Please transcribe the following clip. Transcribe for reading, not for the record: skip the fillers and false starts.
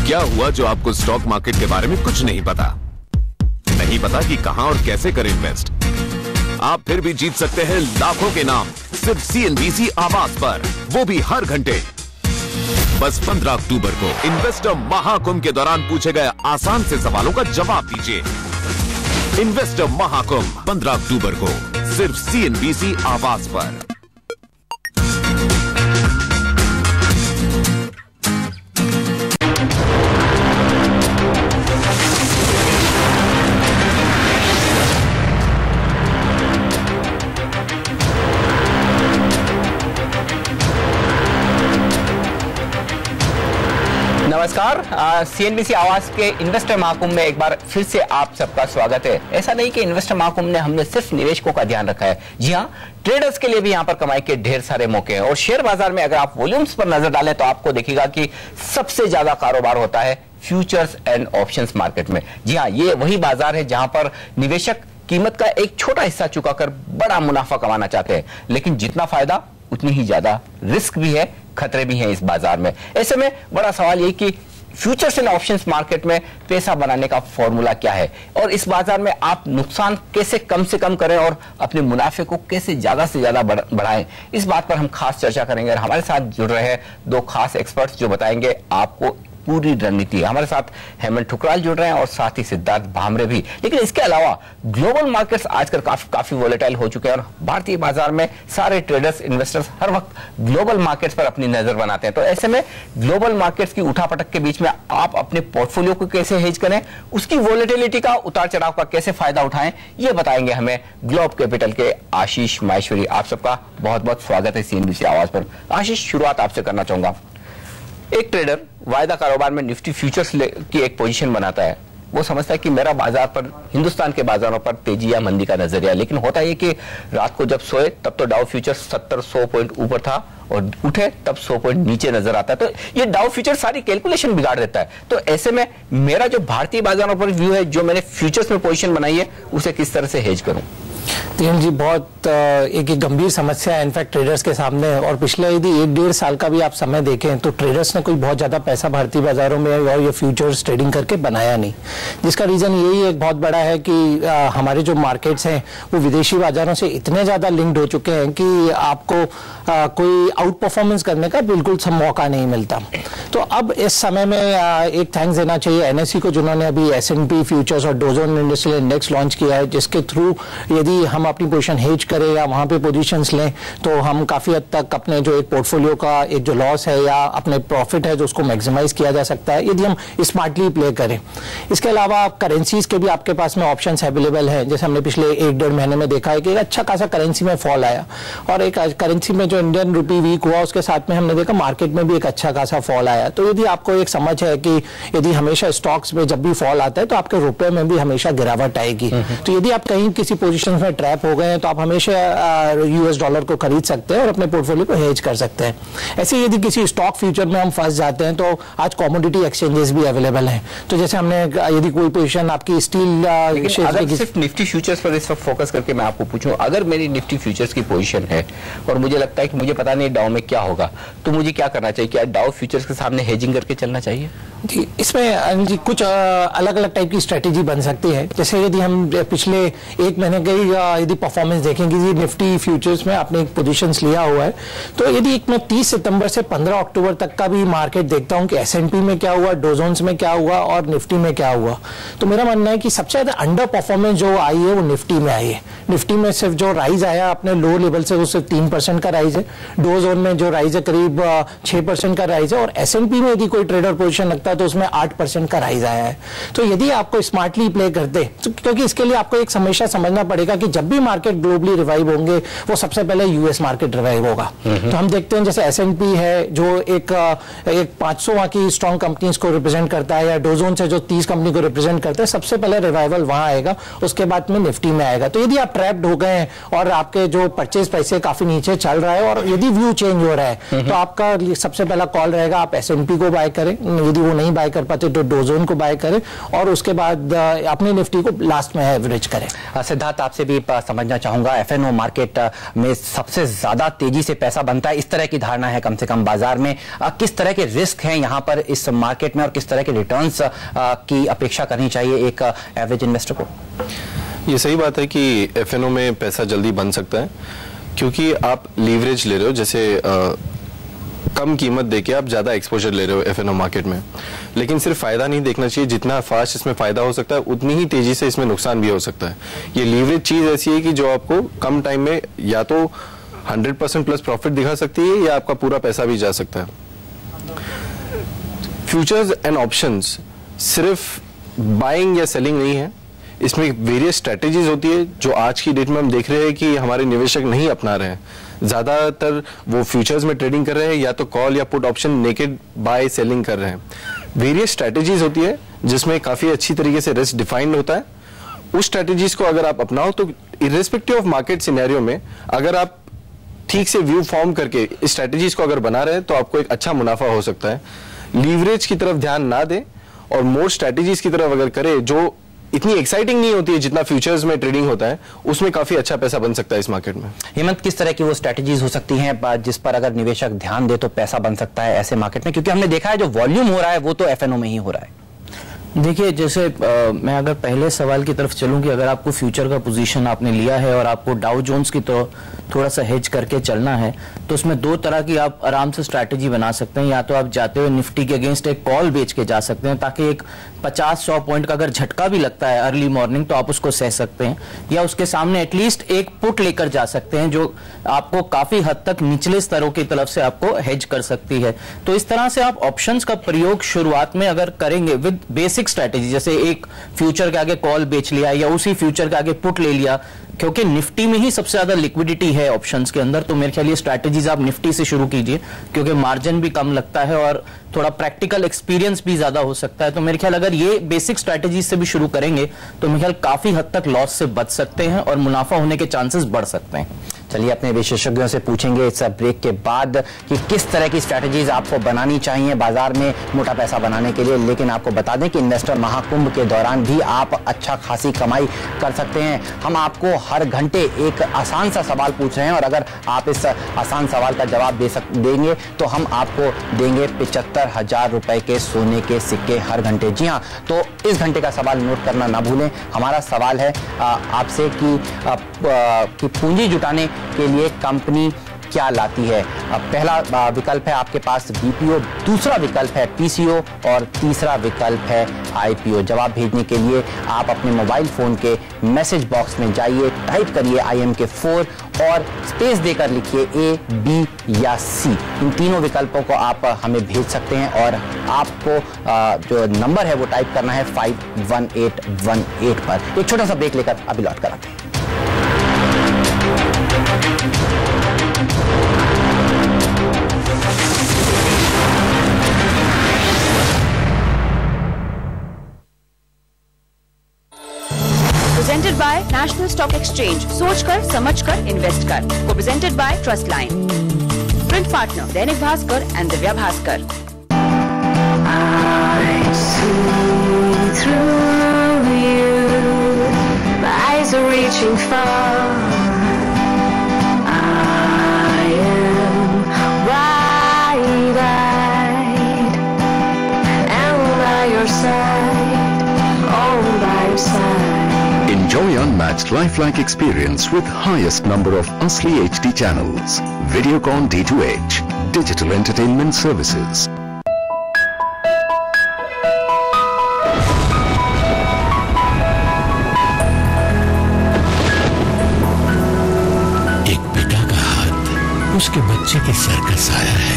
क्या हुआ जो आपको स्टॉक मार्केट के बारे में कुछ नहीं पता? नहीं पता कि कहां और कैसे करें इन्वेस्ट? आप फिर भी जीत सकते हैं लाखों के नाम सिर्फ CNBC आवाज पर, वो भी हर घंटे। बस 15 अक्टूबर को इन्वेस्टर महाकुंभ के दौरान पूछे गए आसान से सवालों का जवाब दीजिए। इन्वेस्टर महाकुंभ 15 अक्टूबर को सिर्फ CNBC आवाज पर। नमस्कार, CNBC आवाज के इन्वेस्टर महाकुंभ में एक बार फिर से आप सबका स्वागत है। ऐसा नहीं कि इन्वेस्टर महाकुंभ ने हमने सिर्फ निवेशकों का ध्यान रखा है। जी हाँ, ट्रेडर्स के लिए भी यहाँ पर कमाई के ढेर सारे मौके हैं। और शेयर बाजार में अगर आप वॉल्यूम्स पर नजर डालें तो आपको देखिएगा कि सबसे ज्यादा कारोबार होता है फ्यूचर्स एंड ऑप्शंस मार्केट में। जी हाँ, ये वही बाजार है जहां पर निवेशक कीमत का एक छोटा हिस्सा चुकाकर बड़ा मुनाफा कमाना चाहते हैं, लेकिन जितना फायदा उतनी ही ज्यादा रिस्क भी है, खतरे भी हैं इस बाजार में। ऐसे में बड़ा सवाल ये कि फ्यूचर्स एंड ऑप्शंस मार्केट में पैसा बनाने का फॉर्मूला क्या है और इस बाजार में आप नुकसान कैसे कम से कम करें और अपने मुनाफे को कैसे ज्यादा से ज्यादा बढ़ाएं, इस बात पर हम खास चर्चा करेंगे। और हमारे साथ जुड़ रहे हैं दो खास एक्सपर्ट्स जो बताएंगे आपको पूरी रणनीति। हमारे साथ हेमंत ठुकराल जुड़ रहे हैं और साथ ही सिद्धार्थ भामरे भी। लेकिन इसके अलावा ग्लोबल मार्केट्स आजकल काफी वोलेटाइल हो चुके हैं और भारतीय बाजार में सारे ट्रेडर्स इन्वेस्टर्स हर वक्त ग्लोबल मार्केट्स पर अपनी नजर बनाते हैं। तो ऐसे में ग्लोबल मार्केट्स की उठापटक के बीच में आप अपने पोर्टफोलियो को कैसे हेज करें, उसकी वोलेटिलिटी का उतार चढ़ाव का कैसे फायदा उठाएं, ये बताएंगे हमें ग्लोब कैपिटल के आशीष माहेश्वरी। आप सबका बहुत बहुत स्वागत है CNBC आवाज पर। आशीष, शुरुआत आपसे करना चाहूंगा। एक ट्रेडर वायदा कारोबार में निफ्टी फ्यूचर्स की एक पोजीशन बनाता है। वो समझता है कि मेरा बाजार पर, हिंदुस्तान के बाजारों पर तेजी या मंदी का नजरिया, लेकिन होता है कि रात को जब सोए तब तो डाउ फ्यूचर्स 70-100 पॉइंट ऊपर था और उठे तब 100 पॉइंट नीचे नजर आता है। तो ये डाउ फ्यूचर सारी कैलकुलेशन बिगाड़ देता है। तो ऐसे में मेरा जो भारतीय बाजारों पर व्यू है, जो मैंने फ्यूचर्स में पोजीशन बनाई है, उसे किस तरह से हेज करूं? जी, बहुत एक गंभीर समस्या है इनफैक्ट ट्रेडर्स के सामने। और पिछले यदि 1-1.5 साल का भी आप समय देखें तो ट्रेडर्स ने कोई बहुत ज्यादा पैसा भारतीय बाजारों में और ये फ्यूचर्स ट्रेडिंग करके बनाया नहीं। जिसका रीजन यही एक बहुत बड़ा है कि हमारे जो मार्केट्स हैं वो विदेशी बाजारों से इतने ज्यादा लिंक्ड हो चुके हैं कि आपको कोई आउट परफॉर्मेंस करने का बिल्कुल मौका नहीं मिलता। तो अब इस समय में एक थैंक्स देना चाहिए NSE को, जिन्होंने अभी S&P फ्यूचर्स और डॉ जोन्स इंडस्ट्रियल इंडेक्स लॉन्च किया है, जिसके थ्रू यदि हम अपनी पोजीशन हेज करें या वहां पे पोजीशंस लें तो हम काफी हद तक अपने जो एक पोर्टफोलियो का एक जो लॉस है या अपने प्रॉफिट है जो उसको मैक्सिमाइज किया जा सकता है यदि हम स्मार्टली प्ले करें। इसके अलावा करेंसीज के भी आपके पास में ऑप्शंस अवेलेबल हैं। जैसे हमने पिछले 1-1.5 महीने में देखा है कि एक अच्छा खासा करेंसी में फॉल आया और एक करेंसी में जो इंडियन रुपी वीक हुआ उसके साथ में हमने देखा मार्केट में भी एक अच्छा खासा फॉल आया। तो यदि आपको एक समझ है कि यदि हमेशा स्टॉक्स में जब भी फॉल आता है तो आपके रुपए में भी हमेशा गिरावट आएगी। तो यदि आप कहीं किसी पोजीशन में ट्रैप हो गए हैं तो आप हमेशा US डॉलर को खरीद सकते हैं और अपने पोर्टफोलियो को हेज कर सकते हैं। ऐसे यदि किसी स्टॉक फ्यूचर में हम फंस जाते हैं तो आज कमोडिटी एक्सचेंजेस भी अवेलेबल हैं। तो जैसे हमने यदि कोई पोजीशन आपकी स्टील अगर सिर्फ निफ्टी फ्यूचर्स पर इस वक्त फोकस करके मैं आपको पूछूं, अगर मेरी निफ्टी फ्यूचर्स की पोजीशन है और मुझे लगता है कि मुझे पता नहीं डाउ में क्या होगा, तो मुझे क्या करना चाहिए? क्या डाउ फ्यूचर्स के सामने हेजिंग करके चलना चाहिए? जी, इसमें जी कुछ अलग अलग टाइप की स्ट्रेटेजी बन सकती है। जैसे यदि हम पिछले 1 महीने की यदि परफॉर्मेंस देखेंगे, निफ्टी फ्यूचर्स में आपने एक पोजीशंस लिया हुआ है, तो यदि मैं 30 सितंबर से 15 अक्टूबर तक का भी मार्केट देखता हूं कि S&P में क्या हुआ, डॉ जोन्स में क्या हुआ और निफ्टी में क्या हुआ, तो मेरा मानना है कि सबसे ज्यादा अंडर परफॉर्मेंस जो आई है वो निफ्टी में आई है। निफ्टी में सिर्फ जो राइज आया अपने लो लेवल से वो सिर्फ 3% का राइज है। डॉ जोन में जो राइज है करीब 6% का राइज है और S&P में यदि कोई ट्रेडर पोजीशन लगता है तो उसमें 8% का राइज आया है। तो यदि आपको स्मार्टली प्ले करते, तो क्योंकि इसके लिए आपको एक हमेशा समझना पड़ेगा कि जब भी मार्केट ग्लोबली रिवाइव होंगे वो सबसे पहले US मार्केट रिवाइव होगा। तो हम देखते हैं जैसे S&P है जो एक 500 वहां की स्ट्रॉन्ग कंपनीज को रिप्रेजेंट करता है, या डॉ जोन्स है जो 30 कंपनी को रिप्रेजेंट करता है, सबसे पहले रिवाइवल वहां आएगा, उसके बाद में निफ्टी में आएगा। तो यदि आप ट्रैप्ड हो गए हैं और आपके जो परचेज पैसे काफी नीचे चल रहा है और यदि व्यू चेंज हो रहा है तो आपका सबसे पहला कॉल रहेगा आप S&P को बाय करें, यदि वो नहीं बाय कर पाते तो डॉ जोन को बाय करें और उसके बाद अपनी निफ्टी को लास्ट में एवरेज करें। सिद्धार्थ, आपसे भी समझना चाहूंगा, एफएनओ मार्केट में सबसे ज्यादा तेजी से पैसा बनता है, इस तरह की धारणा है कम से कम बाजार में। किस तरह के रिस्क हैं यहाँ पर इस मार्केट में और किस तरह के रिटर्न्स की अपेक्षा करनी चाहिए एक एवरेज इन्वेस्टर को? ये सही बात है कि एफएनओ में पैसा जल्दी बन सकता है, क्योंकि आप लीवरेज ले रहे हो, जैसे कम कीमत देके आप ज्यादा एक्सपोजर ले रहे हो एफएनओ मार्केट में। लेकिन सिर्फ फायदा नहीं देखना चाहिए, जितना फास्ट इसमें फायदा हो सकता है उतनी ही तेजी से इसमें नुकसान भी हो सकता है। ये लीवरेज चीज ऐसी है कि जो आपको कम टाइम में या तो 100% प्लस प्रॉफिट दिखा सकती है या आपका पूरा पैसा भी जा सकता है। फ्यूचर्स एंड ऑप्शंस सिर्फ बाइंग या सेलिंग नहीं है, इसमें वेरियस स्ट्रेटेजीज होती है जो आज की डेट में हम देख रहे हैं कि हमारे निवेशक नहीं अपना रहे हैं। ज्यादातर वो फ्यूचर्स में ट्रेडिंग कर रहे हैं या तो कॉल या put option naked by selling कर रहे हैं। वेरियस स्ट्रेटेजीज होती है जिसमें काफी अच्छी तरीके से रिस्क डिफाइंड होता है। उस स्ट्रेटेजीज को अगर आप अपनाओ तो इर्रेस्पेक्टिव ऑफ मार्केट सिनेरियो में अगर आप ठीक से व्यू फॉर्म करके इस स्ट्रेटेजीज को अगर बना रहे हैं तो आपको एक अच्छा मुनाफा हो सकता है। लीवरेज की तरफ ध्यान ना दें और मोर स्ट्रेटेजीज की तरफ अगर करें जो इतनी एक्साइटिंग नहीं होती है जितना फ्यूचर्स में ट्रेडिंग होता है, उसमें काफी अच्छा पैसा बन सकता है इस मार्केट में। हेमंत, किस तरह की वो स्ट्रेटजीज हो सकती हैं जिस पर अगर निवेशक ध्यान दे तो पैसा बन सकता है ऐसे मार्केट में? क्योंकि हमने देखा है जो वॉल्यूम हो रहा है वो तो एफएनओ में ही हो रहा है। देखिए, जैसे मैं अगर पहले सवाल की तरफ चलूं कि अगर आपको फ्यूचर का पोजीशन आपने लिया है और आपको डाउ जोन्स की तो थोड़ा सा हेज करके चलना है, तो उसमें दो तरह की आप आराम से स्ट्रैटेजी बना सकते हैं। या तो आप जाते हुए निफ्टी के अगेंस्ट एक कॉल बेच के जा सकते हैं ताकि एक 50-100 पॉइंट का अगर झटका भी लगता है अर्ली मॉर्निंग तो आप उसको सह सकते हैं, या उसके सामने एटलीस्ट एक पुट लेकर जा सकते हैं जो आपको काफी हद तक निचले स्तरों की तरफ से आपको हेज कर सकती है। तो इस तरह से आप ऑप्शंस का प्रयोग शुरुआत में अगर करेंगे विद बेसिक स्ट्रैटेजी, जैसे एक फ्यूचर के आगे कॉल बेच लिया या उसी फ्यूचर के आगे पुट ले लिया, क्योंकि निफ्टी में ही सबसे ज्यादा लिक्विडिटी है ऑप्शंस के अंदर, तो मेरे ख्याल ये स्ट्रैटेजीज आप निफ्टी से शुरू कीजिए क्योंकि मार्जिन भी कम लगता है और थोड़ा प्रैक्टिकल एक्सपीरियंस भी ज्यादा हो सकता है। तो मेरे ख्याल अगर ये बेसिक स्ट्रैटेजीज से भी शुरू करेंगे तो मेरे ख्याल काफी हद तक लॉस से बच सकते हैं और मुनाफा होने के चांसेस बढ़ सकते हैं। चलिए अपने विशेषज्ञों से पूछेंगे इस ब्रेक के बाद कि किस तरह की स्ट्रैटेजीज आपको बनानी चाहिए बाजार में मोटा पैसा बनाने के लिए। लेकिन आपको बता दें कि इन्वेस्टर महाकुंभ के दौरान भी आप अच्छा खासी कमाई कर सकते हैं। हम आपको हर घंटे एक आसान सा सवाल पूछ रहे हैं और अगर आप इस आसान सवाल का जवाब देंगे तो हम आपको देंगे 75,000 रुपए के सोने के सिक्के हर घंटे। जी हाँ, तो इस घंटे का सवाल नोट करना ना भूलें। हमारा सवाल है आपसे कि पूंजी जुटाने के लिए कंपनी क्या लाती है। पहला विकल्प है आपके पास बीपीओ, दूसरा विकल्प है पीसीओ और तीसरा विकल्प है आईपीओ। जवाब भेजने के लिए आप अपने मोबाइल फोन के मैसेज बॉक्स में जाइए, टाइप करिए IMK4 और स्पेस देकर लिखिए A, B या C। इन तीनों विकल्पों को आप हमें भेज सकते हैं और आपको जो नंबर है वो टाइप करना है 51818 पर। एक छोटा सा ब्रेक लेकर अभी लौट कर आते हैं। Presented by National Stock Exchange, सोचकर समझकर इन्वेस्ट कर। को presented by Trustline, print partner Dainik Bhaskar and Divya Bhaskar. I see through you, my eyes are reaching far. I am wide-eyed and by your side, all by your side. Enjoy unmatched lifelike experience with highest number of Asli HD channels. Videocon D2H, digital entertainment services. एक पिता का हाथ उसके बच्चे के sir का साया है।